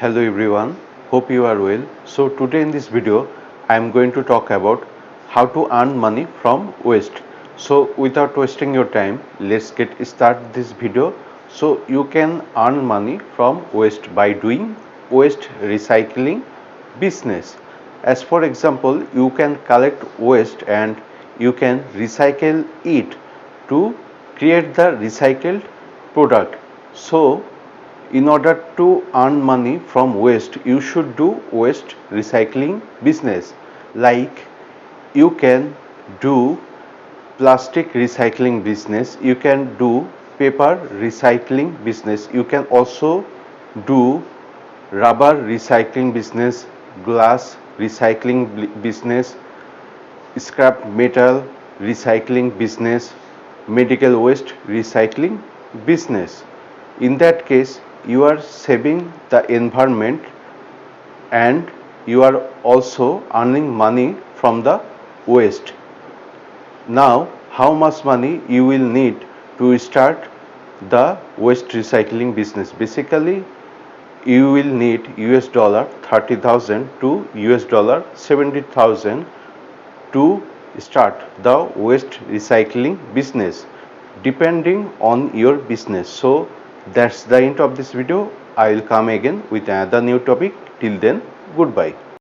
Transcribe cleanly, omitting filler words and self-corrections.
Hello everyone, hope you are well. So today in this video I am going to talk about how to earn money from waste. So without wasting your time, let's get start this video. So you can earn money from waste by doing waste recycling business. As for example, you can collect waste and you can recycle it to create the recycled product. So in order to earn money from waste, you should do waste recycling business. Like you can do plastic recycling business, you can do paper recycling business, you can also do rubber recycling business, glass recycling business, scrap metal recycling business, medical waste recycling business. In that case, you are saving the environment and you are also earning money from the waste. Now, how much money you will need to start the waste recycling business? Basically, you will need US dollar 30,000 to US dollar 70,000 to start the waste recycling business depending on your business. So that's the end of this video. I will come again with another new topic. Till then, goodbye.